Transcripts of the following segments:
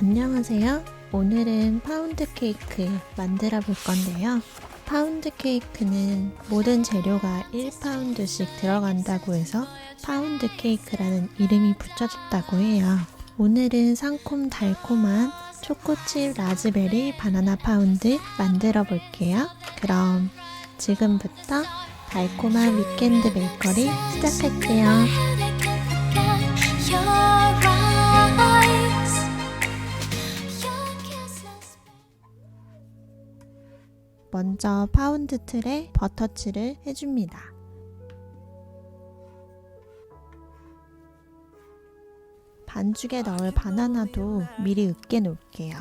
안녕하세요. 오늘은 파운드 케이크 만들어 볼 건데요. 파운드 케이크는 모든 재료가 1파운드씩 들어간다고 해서 파운드 케이크라는 이름이 붙여졌다고 해요. 오늘은 상콤 달콤한 초코칩 라즈베리 바나나 파운드 만들어 볼게요. 그럼 지금부터 달콤한 위켄드 베이커리 시작할게요. 먼저 파운드 틀에 버터칠을 해줍니다. 반죽에 넣을 바나나도 미리 으깨 놓을게요.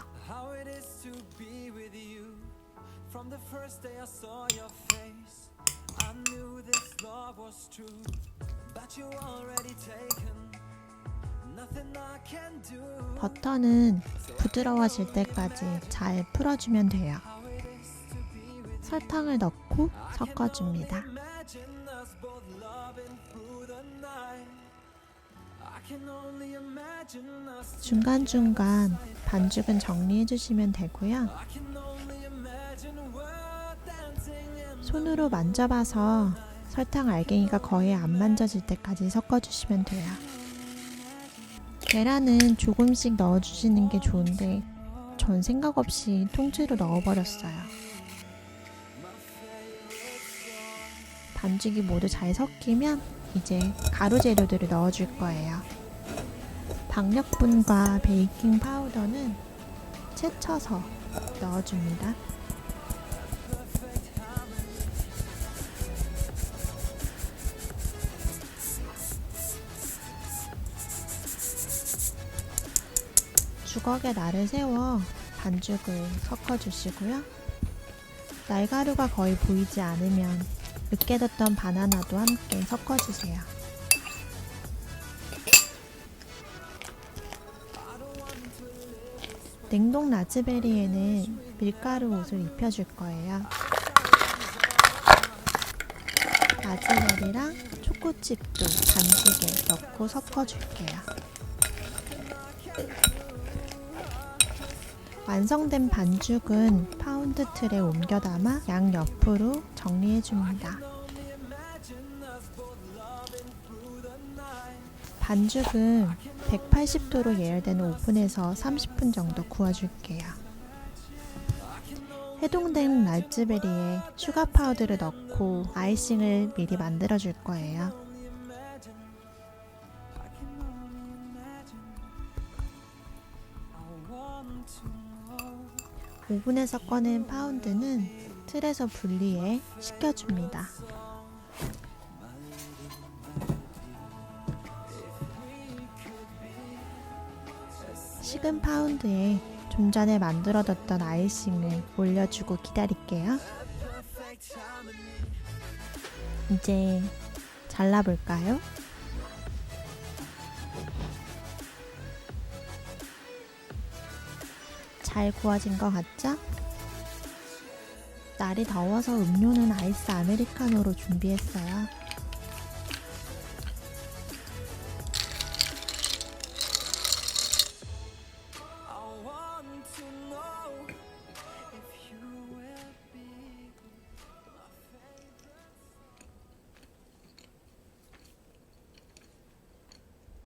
버터는 부드러워질 때까지 잘 풀어주면 돼요. 설탕을 넣고 섞어줍니다. 중간중간 반죽은 정리해주시면 되고요. 손으로 만져봐서 설탕 알갱이가 거의 안 만져질 때까지 섞어주시면 돼요. 계란은 조금씩 넣어주시는 게 좋은데 전 생각 없이 통째로 넣어버렸어요. 반죽이 모두 잘 섞이면 이제 가루 재료들을 넣어줄 거예요. 박력분과 베이킹 파우더는 채쳐서 넣어줍니다. 주걱에 날을 세워 반죽을 섞어주시고요. 날가루가 거의 보이지 않으면 으깨뒀던 바나나도 함께 섞어주세요. 냉동 라즈베리에는 밀가루 옷을 입혀줄 거예요. 라즈베리랑 초코칩도 반죽에 넣고 섞어줄게요. 완성된 반죽은 파운드 틀에 옮겨 담아 양옆으로 정리해줍니다. 반죽은 180도로 예열되는 오븐에서 30분 정도 구워줄게요. 해동된 라즈베리에 슈가 파우더를 넣고 아이싱을 미리 만들어줄 거예요. 오븐에서 꺼낸 파운드는 틀에서 분리해 식혀줍니다. 식은 파운드에 좀 전에 만들어뒀던 아이싱을 올려주고 기다릴게요. 이제 잘라볼까요? 잘 구워진 것 같죠? 날이 더워서 음료는 아이스 아메리카노로 준비했어요.